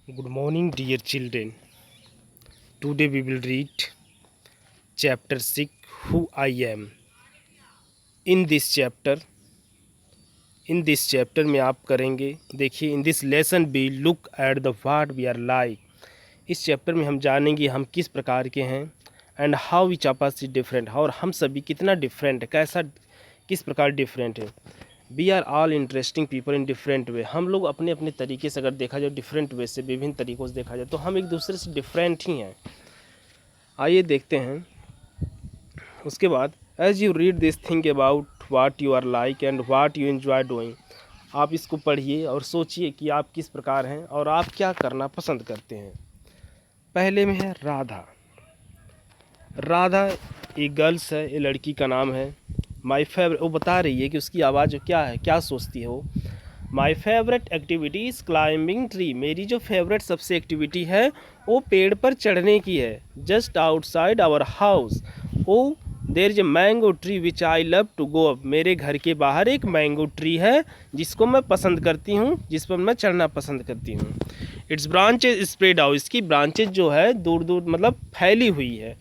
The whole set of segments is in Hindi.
Good morning, dear children. Today we will read chapter 6 Who I Am. In this chapter, में आप करेंगे देखिए in this lesson be look at the what we are like. इस चैप्टर में हम जानेंगे हम किस प्रकार के हैं एंड हाउ विच आपस इज डिफरेंट, और हम सभी कितना डिफरेंट है, कैसा किस प्रकार डिफरेंट है। We are all interesting people in different way. हम लोग अपने अपने तरीके से अगर देखा जाए डिफरेंट वे से, विभिन्न तरीक़ों से देखा जाए तो हम एक दूसरे से डिफरेंट ही हैं। आइए देखते हैं। उसके बाद as you read this think about what you are like and what you enjoy doing. आप इसको पढ़िए और सोचिए कि आप किस प्रकार हैं और आप क्या करना पसंद करते हैं। पहले में है राधा। राधा एक गर्ल्स है, ये लड़की का नाम है। माई फेवरेट, वो बता रही है कि उसकी आवाज़ क्या है, क्या सोचती है वो। My favourite activity is climbing tree. मेरी जो फेवरेट सबसे एक्टिविटी है वो पेड़ पर चढ़ने की है। Just outside our house oh there is a mango tree which I love to go up. मेरे घर के बाहर एक मैंगो ट्री है जिसको मैं पसंद करती हूँ, जिस पर मैं चढ़ना पसंद करती हूँ। Its branches spread out. इसकी ब्रांचेज जो है दूर दूर मतलब फैली हुई है।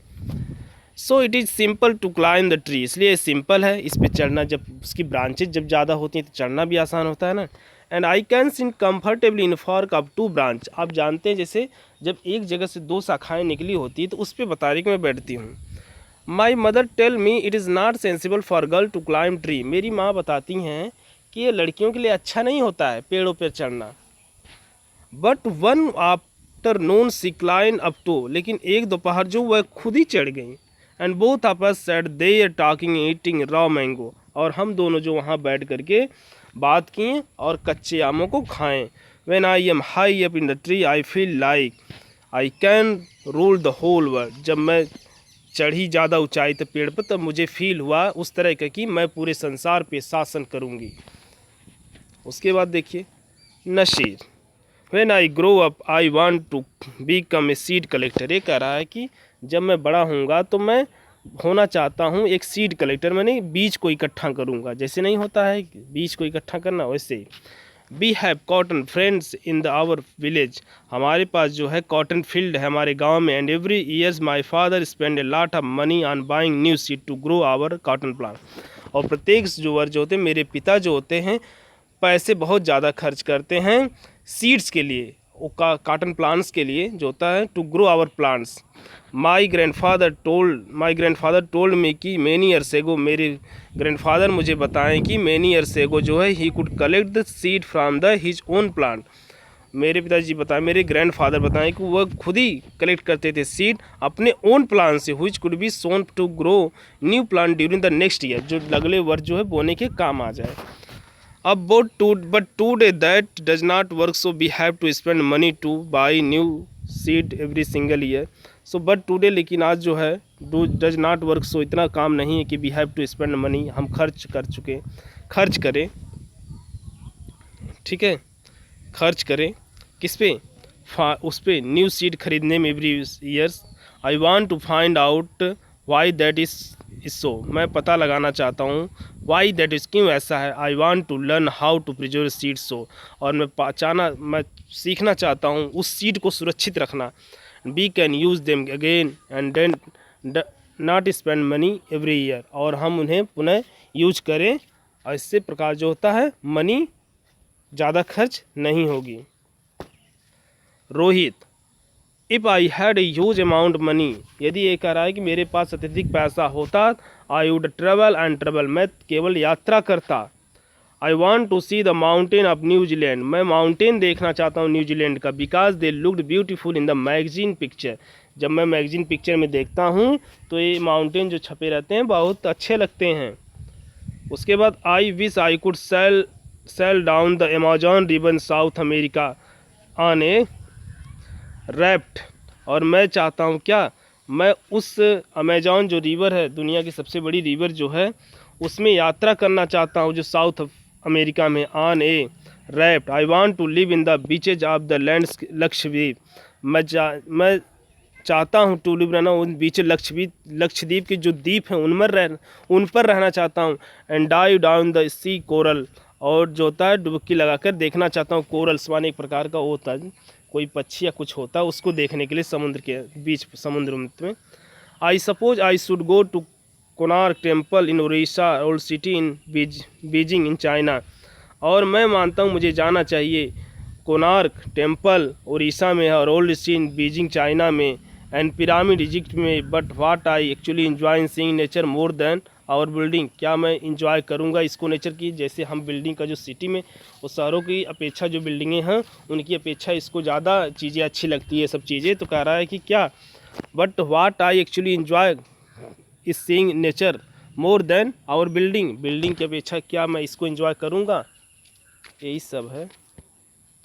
So it is simple to climb the tree. इसलिए सिंपल है इस पर चढ़ना। जब उसकी ब्रांचेज जब ज़्यादा होती हैं तो चढ़ना भी आसान होता है ना। And I can sit comfortably in fork up to branch. आप जानते हैं जैसे जब एक जगह से दो शाखाएँ निकली होती है तो उस पर बता रही कि मैं बैठती हूँ। My mother tell me it is not sensible for girl to climb tree. मेरी माँ बताती हैं कि ये लड़कियों के लिए अच्छा नहीं होता है पेड़ों पर चढ़ना। But one afternoon she climb up too. लेकिन एक दोपहर जो वह खुद ही चढ़ गई। And both of us said they are talking eating raw mango. और हम दोनों जो वहाँ बैठ करके बात किए और कच्चे आमों को खाएं। When I am high up in the tree I feel like I can rule the whole world. जब मैं चढ़ी ज़्यादा ऊंचाई तक पेड़ पर तब मुझे फील हुआ उस तरह का कि मैं पूरे संसार पे शासन करूँगी। उसके बाद देखिए नशीर। When I grow up I want to become a seed collector. ये कह रहा है कि जब मैं बड़ा होऊंगा तो मैं होना चाहता हूँ एक सीड कलेक्टर। मैंने बीज को इकट्ठा करूँगा, जैसे नहीं होता है बीज को इकट्ठा करना वैसे ही। We have cotton friends in the our village. हमारे पास जो है कॉटन फील्ड है हमारे गांव में। And every years my father spend a lot of money on buying new seed to grow our cotton plant. और प्रत्येक जो वर्ष जो होते हैं मेरे पिता जो होते हैं पैसे बहुत ज़्यादा खर्च करते हैं सीड्स के लिए, वो कॉटन प्लांट्स के लिए जो होता है to grow our plants. My grandfather told me कि मैनी ईयर्स एगो, मेरे ग्रैंडफादर मुझे बताएं कि मैनी ईयर्स एगो जो है he could collect the seed from the his own plant. मेरे पिताजी बताएं, मेरे ग्रैंडफादर बताएं कि वह खुद ही कलेक्ट करते थे सीड अपने ओन प्लांट से, which could be sown to grow new plant during the next year, जो अगले वर्ष जो है बोने के काम आ जाए। अब but today that does not work, so we have to spend money to buy new seed every single year. So but today, लेकिन आज जो है does not work, so इतना काम नहीं है कि we have to spend money, हम खर्च करें, ठीक है, खर्च करें किस पे, उस पे न्यू सीड खरीदने में every years. I want to find out why that is so. मैं पता लगाना चाहता हूँ वाई दैट इज़, क्यों ऐसा है। I want to learn how to preserve seed so. और मैं सीखना चाहता हूँ उस सीड को सुरक्षित रखना। We can use them again and then not spend money every year. और हम उन्हें पुनः यूज करें और इससे प्रकार जो होता है मनी ज़्यादा खर्च नहीं होगी। Rohit, if I had a huge amount money. यदि ये कह रहा है कि मेरे पास अत्यधिक पैसा होता I would travel and travel. मैं केवल यात्रा करता। I want to see the mountain of New Zealand. मैं माउंटेन देखना चाहता हूँ न्यूजीलैंड का। Because they looked beautiful in the magazine picture. जब मैं मैगजीन पिक्चर में देखता हूँ तो ये माउंटेन जो छपे रहते हैं बहुत अच्छे लगते हैं। उसके बाद I wish I could sail down the Amazon river South America on a raft. और मैं चाहता हूँ क्या, मैं उस अमेजॉन जो रिवर है दुनिया की सबसे बड़ी रिवर जो है उसमें यात्रा करना चाहता हूँ जो साउथ अमेरिका में। On a raft I want to live in the beaches of the lands Lakshadweep. मैं चाहता हूँ टू लिव रहना उन बीच लक्षद्वीप के जो द्वीप हैं उन पर रहना चाहता हूँ। And dive down the sea coral. और जो होता है डुबकी लगाकर देखना चाहता हूँ। कोरल्स माने एक प्रकार का वो होता है कोई पक्षी या कुछ होता है उसको देखने के लिए समुद्र के बीच समुद्र में। I suppose I should go to Konark temple in Orissa old city in Beijing in China. और मैं मानता हूँ मुझे जाना चाहिए कोणार्क टेम्पल उड़ीसा में और old city in Beijing China में एंड पिरामिड इजिप्ट में। But what I actually enjoy in seeing nature more than our building. क्या मैं इंजॉय करूँगा इसको नेचर की, जैसे हम बिल्डिंग का जो सिटी में और शहरों की अपेक्षा जो बिल्डिंगें हैं उनकी अपेक्षा इसको ज़्यादा चीज़ें अच्छी लगती है सब चीज़ें। तो कह रहा है कि क्या but what I actually enjoy is seeing nature more than our building. Building की अपेक्षा क्या मैं इसको इंजॉय करूँगा, यही सब है।